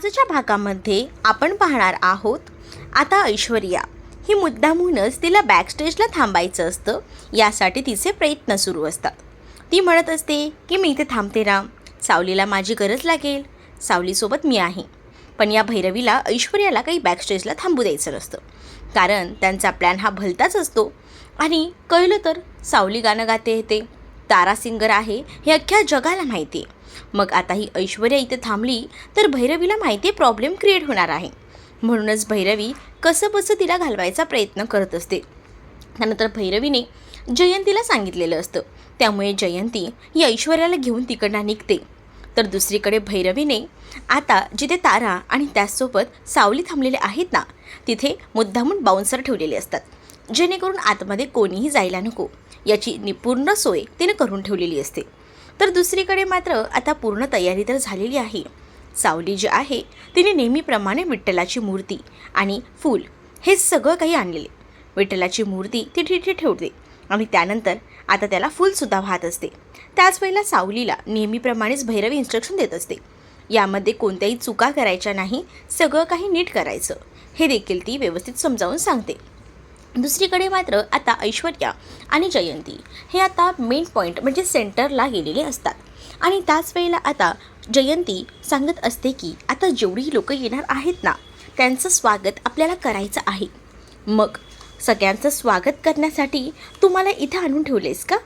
आजच्या भागामध्ये आपण पाहणार आहोत. आता ऐश्वर्या ही मुद्दामूनच तिला बॅकस्टेजला थांबायचं असतं, यासाठी तिचे प्रयत्न सुरू असतात. ती म्हणत असते की मी इथे थांबते ना, सावलीला माझी गरज लागेल, सावलीसोबत मी आहे. पण या भैरवीला ऐश्वर्याला काही बॅकस्टेजला थांबू द्यायचं नसतं, कारण त्यांचा प्लॅन हा भलताच असतो. आणि कळलं तर सावली गाणं गाते येते, तारा सिंगर आहे हे अख्ख्या जगाला माहिती आहे. मग आता ही ऐश्वर्या इथे थांबली तर भैरवीला माहिती आहे प्रॉब्लेम क्रिएट होणार आहे. म्हणूनच भैरवी कसंबसं तिला घालवायचा प्रयत्न करत असते. त्यानंतर भैरवीने जयंतीला सांगितलेलं असतं, त्यामुळे जयंती ही ऐश्वर्याला घेऊन तिकडनं निघते. तर दुसरीकडे भैरवीने आता जिथे तारा आणि त्याचसोबत सावली थांबलेले आहेत ना, तिथे मुद्दामून बाउन्सर ठेवलेले असतात, जेणेकरून आतमध्ये कोणीही जायला नको याची निपूर्ण सोय तिने करून ठेवलेली असते. तर दुसरीकडे मात्र आता पूर्ण तयारी तर झालेली आहे. सावली जी आहे तिने नेहमीप्रमाणे विठ्ठलाची मूर्ती आणि फूल हे सगळं काही आणलेले. विठ्ठलाची मूर्ती ती तिथे ठेवते आणि त्यानंतर आता त्याला फूलसुद्धा वाहत असते. त्याच वेळेला सावलीला नेहमीप्रमाणेच भैरवी इन्स्ट्रक्शन देत असते, यामध्ये कोणत्याही चुका करायच्या नाही, सगळं काही नीट करायचं हे देखील ती व्यवस्थित समजावून सांगते. दुसरीकडे मात्र आता ऐश्वर्या आणि जयंती हे आता मेन पॉईंट म्हणजे सेंटरला गेलेले असतात. आणि त्याच वेळेला आता जयंती सांगत असते की आता जेवढी लोकं येणार आहेत ना, त्यांचं स्वागत आपल्याला करायचं आहे. मग सगळ्यांचं स्वागत करण्यासाठी तुम्हाला इथे आणून ठेवलेस का?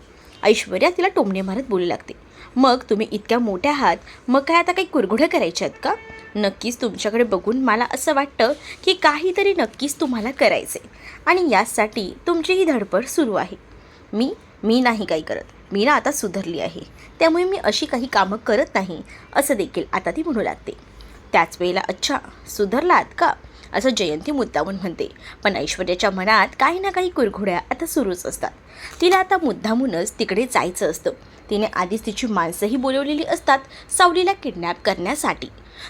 ऐश्वर्या तिला टोमणे मारत बोलू लागते. मग तुम्ही इतक्या मोठ्या आहात, मग काय आता काही कुरघोड्या करायच्या आहेत का? नक्कीच तुमच्याकडे बघून मला असं वाटतं की काहीतरी नक्कीच तुम्हाला करायचे आणि यासाठी तुमची ही धडपड सुरू आहे. मी नाही काही करत, मी ना आता सुधारली आहे, त्यामुळे मी अशी काही कामं करत नाही, असं देखील आता ती म्हणू लागते. त्याच वेळेला अच्छा सुधारलात का, असं जयंती मुद्दामून म्हणते. पण ऐश्वर्याच्या मनात काही ना काही कुरघोड्या आता सुरूच असतात. तिला आता मुद्दामूनच तिकडे जायचं असतं. तिने आधीच तिची माणसंही बोलवलेली असतात सावलीला किडनॅप करण्यासाठी.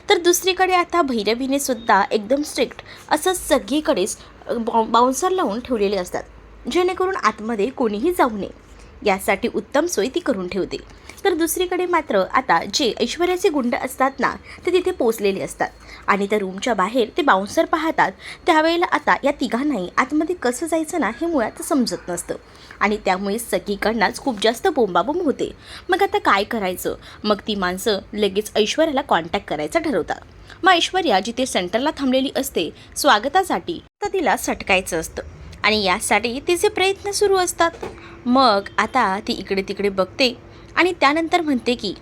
तर दुसरीकडे आता भैरवीने सुद्धा एकदम स्ट्रिक्ट असं सगळीकडेच बाउन्सर लावून ठेवलेले असतात, जेणेकरून आतमध्ये कोणीही जाऊ नये यासाठी उत्तम सोय ती करून ठेवते. तर दुसरीकडे मात्र आता जे ऐश्वर्याचे गुंड असतात ना, ते तिथे पोचलेले असतात आणि त्या रूमच्या बाहेर ते बाउन्सर पाहतात. त्यावेळेला आता या तिघांनाही आतमध्ये कसं जायचं ना हे मुळात समजत नसतं आणि त्यामुळे सगळीकडनंच खूप जास्त बोंबाबोंब होते. मग आता काय करायचं? मग ती माणसं लगेच ऐश्वर्याला कॉन्टॅक्ट करायचं ठरवतात. मग ऐश्वर्या जिथे सेंटरला थांबलेली असते स्वागतासाठी, तर तिला सटकायचं असतं आणि यासाठी तिचे प्रयत्न सुरू असतात. मग आता ती इकडे तिकडे बघते आणि त्यानंतर म्हणते की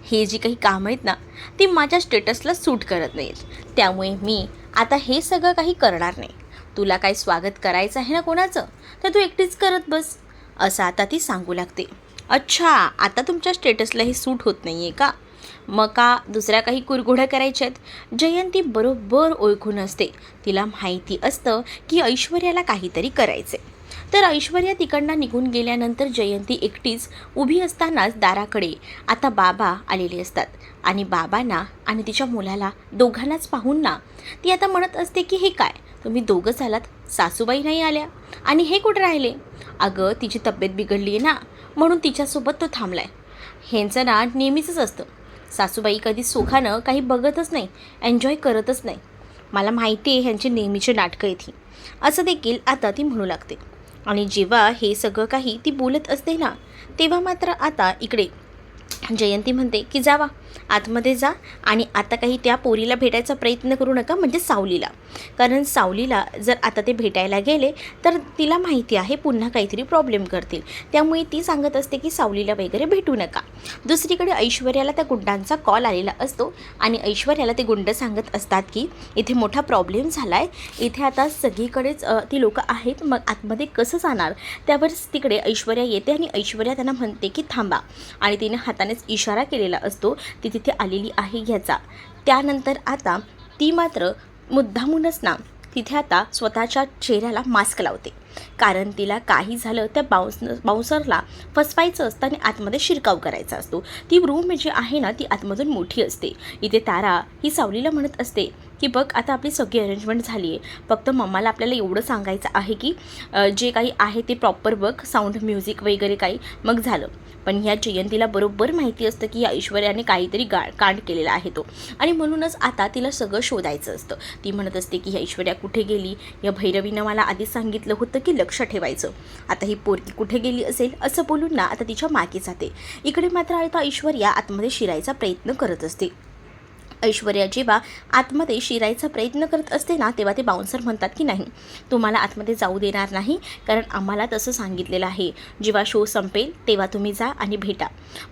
हे जी काही कामं आहेत ना, ती माझ्या स्टेटसला सूट करत नाहीत, त्यामुळे मी आता हे सगळं काही करणार नाही. तुला काही स्वागत करायचं आहे ना कोणाचं, तर तू एकटीच करत बस, असं आता ती सांगू लागते. अच्छा, आता तुमच्या स्टेटसला हे सूट होत नाही आहे का? मग का दुसऱ्या काही कुरघोड्या करायच्या आहेत? जयंती बरोबर ओळखून असते, तिला माहिती असतं की ऐश्वर्याला काहीतरी करायचे. तर ऐश्वर्या तिकडनं निघून गेल्यानंतर जयंती एकटीच उभी असतानाच दाराकडे आता बाबा आलेले असतात आणि बाबांना आणि तिच्या मुलाला दोघांनाच पाहून ना ती आता म्हणत असते की हे काय, तुम्ही दोघंच आलात, सासूबाई नाही आल्या आणि हे कुठे राहिले? अगं तिची तब्येत बिघडली आहे ना, म्हणून तिच्यासोबत तो थांबलाय. ह्यांचं ना नेहमीचंच असतं, सासूबाई कधी सुखानं काही बघतच नाही, एन्जॉय करतच नाही. मला माहिती आहे ह्यांची नेहमीची नाटकं आहेत ही, असं देखील आता ती म्हणू लागते. आणि जेव्हा हे सगळं काही ती बोलत असते ना, तेव्हा मात्र आता इकडे जयंती म्हणते की जावा आतमध्ये जा आणि आता काही त्या पोरीला भेटायचा प्रयत्न करू नका, म्हणजे सावलीला. कारण सावलीला जर आता ते भेटायला गेले तर तिला माहिती आहे पुन्हा काहीतरी प्रॉब्लेम करतील, त्यामुळे ती सांगत असते की सावलीला वगैरे भेटू नका. दुसरीकडे ऐश्वर्याला त्या गुंडांचा कॉल आलेला असतो आणि ऐश्वर्याला ते गुंड सांगत असतात की इथे मोठा प्रॉब्लेम झाला आहे, इथे आता सगळीकडेच ती लोकं आहेत, मग आतमध्ये कसं जाणार? त्यावरच तिकडे ऐश्वर्या येते आणि ऐश्वर्या त्यांना म्हणते की थांबा आणि तिने हातानेच इशारा केलेला असतो ती तिथे आलेली आहे ह्याचा. त्यानंतर आता ती मात्र मुद्दामूनच ना तिथे आता स्वतःच्या चेहऱ्याला मास्क लावते, कारण तिला काही झालं त्या बाउन्सरला फसवायचं असतं आणि आतमध्ये शिरकाव करायचा असतो. ती रूम जी आहे ना ती आतमधून मोठी असते. इथे तारा ही सावलीला म्हणत असते की बघ आता आपली सगळी अरेंजमेंट झाली आहे, फक्त मम्माला आपल्याला एवढं सांगायचं आहे की जे काही आहे ते प्रॉपर बघ, साऊंड म्युझिक वगैरे काही, मग झालं. पण ह्या जयंतीला बरोबर माहिती असतं की या ऐश्वर्याने काहीतरी कांड केलेला आहे तो, आणि म्हणूनच आता तिला सगळं शोधायचं असतं. ती म्हणत असते की ह्या ऐश्वर्या कुठे गेली, या भैरवीनं मला आधी सांगितलं होतं की लक्ष ठेवायचं, आता ही पोरगी कुठे गेली असेल असं बोलून ना आता तिच्या मागे जाते. इकडे मात्र आता ऐश्वर्या आतमध्ये शिरायचा प्रयत्न करत असते. ऐश्वर्या जेव्हा आतमध्ये शिरायचा प्रयत्न करत असते ना, तेव्हा ते बाउन्सर म्हणतात की नाही, तुम्हाला आतमध्ये जाऊ देणार नाही, कारण आम्हाला तसं सांगितलेलं आहे, जेव्हा शो संपेल तेव्हा तुम्ही जा आणि भेटा.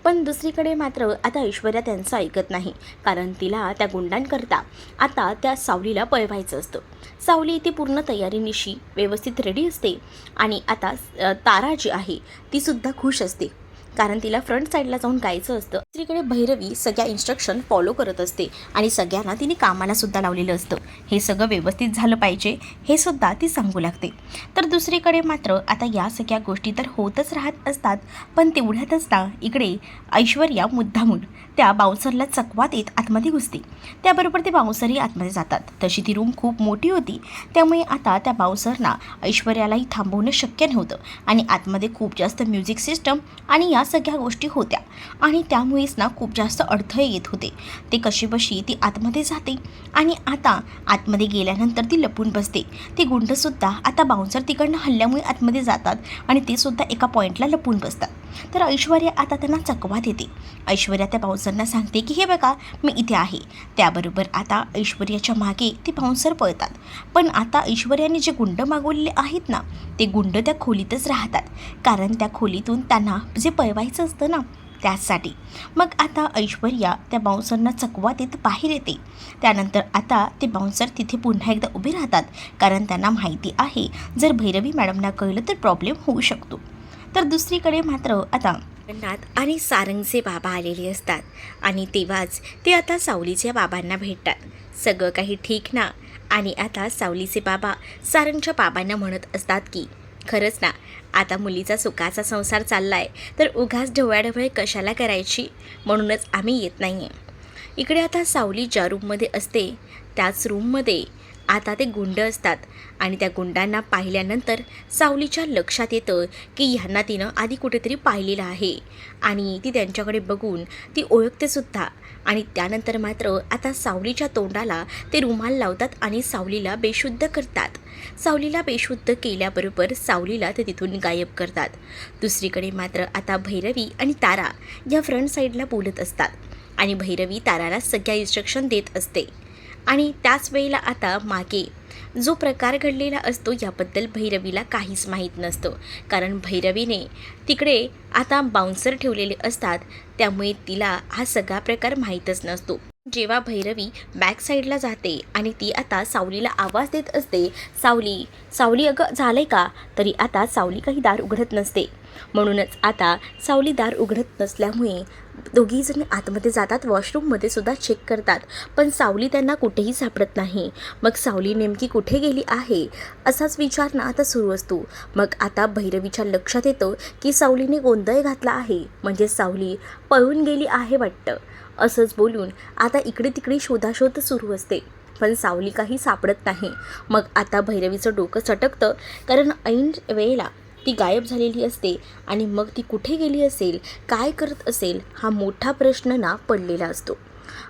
पण दुसरीकडे मात्र आता ऐश्वर्या त्यांचं ऐकत नाही, कारण तिला त्या गुंडांकरता आता त्या सावलीला पळवायचं असतं. सावली ती पूर्ण तयारीनिशी व्यवस्थित रेडी असते, आणि आता तारा जी आहे तीसुद्धा खुश असते, कारण तिला फ्रंट साईडला जाऊन गायचं असतं. दुसरीकडे भैरवी सगळ्या इन्स्ट्रक्शन फॉलो करत असते, आणि सगळ्यांना तिने कामालासुद्धा लावलेलं असतं. हे सगळं व्यवस्थित झालं पाहिजे हे सुद्धा ती सांगू लागते. तर दुसरीकडे मात्र आता या सगळ्या गोष्टी तर होतच राहत असतात, पण तेवढ्यातच ना इकडे ऐश्वर्या मुद्दामून त्या बाउन्सरला चकवा देत आतमध्ये घुसते. त्याबरोबर ते बाउन्सरही आतमध्ये जातात. तशी ती रूम खूप मोठी होती, त्यामुळे आता त्या बाउन्सरना ऐश्वर्यालाही थांबवणं शक्य नव्हतं, आणि आतमध्ये खूप जास्त म्युझिक सिस्टम आणि या सगळ्या गोष्टी होत्या, आणि त्यामुळेच ना खूप जास्त अडथळे येत होते. ते कशीबशी ती आतमध्ये जाते, आणि आता आतमध्ये गेल्यानंतर ती लपून बसते. ते गुंडसुद्धा आता बाउन्सर तिकडनं हल्ल्यामुळे आतमध्ये जातात, आणि ते सुद्धा एका पॉईंटला लपून बसतात. तर ऐश्वर्या आता त्यांना चकवा देते. ऐश्वर्या त्या बाउन्सरना सांगते की हे बघा मी इथे आहे. त्याबरोबर आता ऐश्वर्याच्या मागे ते बाउन्सर पळतात, पण आता ऐश्वर्याने जे गुंड मागवलेले आहेत ना, ते गुंड त्या खोलीतच राहतात, कारण त्या खोलीतून त्यांना जे पळवायचं असतं ना त्यासाठी. मग आता ऐश्वर्या त्या बाउन्सरना चकवा देत बाहेर येते. त्यानंतर आता ते बाउन्सर तिथे पुन्हा एकदा उभे राहतात, कारण त्यांना माहिती आहे जर भैरवी मॅडमना कळलं तर प्रॉब्लेम होऊ शकतो. तर दुसरीकडे मात्र आता नाथ आणि सारंगचे बाबा आलेले असतात, आणि तेव्हाच ते आता सावलीच्या बाबांना भेटतात. सगळं काही ठीक ना, आणि आता सावलीचे बाबा सारंगच्या बाबांना म्हणत असतात की खरंच ना, आता मुलीचा सुखाचा संसार चालला आहे, तर उगाच ढवळाढवळ कशाला करायची, म्हणूनच आम्ही येत नाही आहे. इकडे आता सावली ज्या रूममध्ये असते त्याच रूममध्ये आता ते गुंड असतात, आणि त्या गुंडांना पाहिल्यानंतर सावलीच्या लक्षात येतं की ह्यांना तिनं आधी कुठेतरी पाहिलेलं आहे, आणि ती त्यांच्याकडे बघून ती ओळखतेसुद्धा. आणि त्यानंतर मात्र आता सावलीच्या तोंडाला ते रुमाल लावतात आणि सावलीला बेशुद्ध करतात. सावलीला बेशुद्ध केल्याबरोबर सावलीला ते तिथून गायब करतात. दुसरीकडे मात्र आता भैरवी आणि तारा या फ्रंट साईडला बोलत असतात, आणि भैरवी ताराला सगळ्या इन्स्ट्रक्शन देत असते. आणि त्याच वेळेला आता मागे जो प्रकार घडलेला असतो याबद्दल भैरवीला काहीच माहीत नसतं, कारण भैरवीने तिकडे आता बाउन्सर ठेवलेले असतात, त्यामुळे तिला हा सगळा प्रकार माहीतच नसतो. जेव्हा भैरवी बॅक साईडला जाते आणि ती आता सावलीला आवाज देत असते, सावली सावली अगं झालंय का, तरी आता सावली काही दार उघडत नसते. म्हणूनच आता सावली दार उघडत नसल्यामुळे दोघीजणी आतमध्ये जातात, वॉशरूममध्ये सुद्धा चेक करतात, पण सावली त्यांना कुठेही सापडत नाही. मग सावली नेमकी कुठे गेली आहे असाच विचार ना आता सुरू असतो. मग आता भैरवीच्या लक्षात येतं की सावलीने गोंधळ घातला आहे, म्हणजे सावली पळून गेली आहे वाटतं. असंच बोलून आता इकडे तिकडे शोधाशोध सुरू असते, पण सावली काही सापडत नाही. मग आता भैरवीचं डोकं चटकतं, कारण ऐन वेळेला ती गायब झालेली असते, आणि मग ती कुठे गेली असेल, काय करत असेल, हा मोठा प्रश्न ना पडलेला असतो.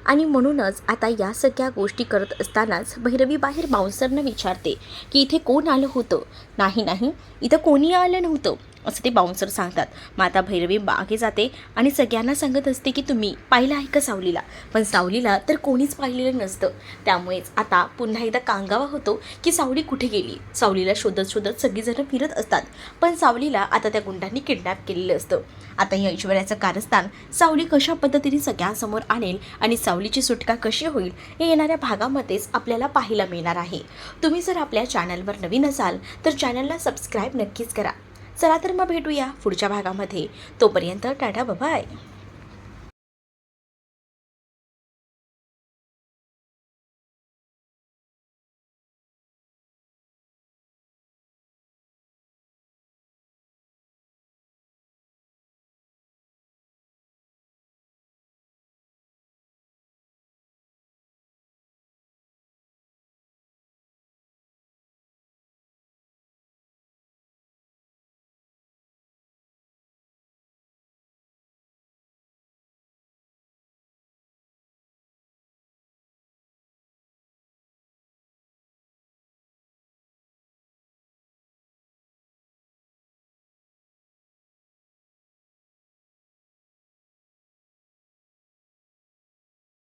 आणि म्हणूनच आता या सगळ्या गोष्टी करत असतानाच भैरवी बाहेर बाउन्सरनं विचारते की इथे कोण आलं होतं. नाही इथं कोणी आलं नव्हतं असं ते बाउन्सर सांगतात. मग आता भैरवी मागे जाते आणि सगळ्यांना सांगत असते की तुम्ही पाहिलं आहे का सावलीला, पण सावलीला तर कोणीच पाहिलेलं नसतं. त्यामुळेच आता पुन्हा एकदा कांगावा होतो की सावली कुठे गेली. सावलीला शोधत शोधत सगळीजणं फिरत असतात, पण सावलीला आता त्या गुंडांनी किडनॅप केलेलं असतं. आता या ऐश्वर्याचं कारस्थान सावली कशा पद्धतीने सगळ्यांसमोर आणेल आणि सावलीची सुटका कशी होईल हे येणाऱ्या भागामध्येच आपल्याला पाहायला मिळणार आहे. तुम्ही जर आपल्या चॅनलवर नवीन असाल तर चॅनलला सबस्क्राईब नक्कीच करा. चला तर मग भेटूया पुढच्या भागामध्ये. तोपर्यंत टाटा बाय.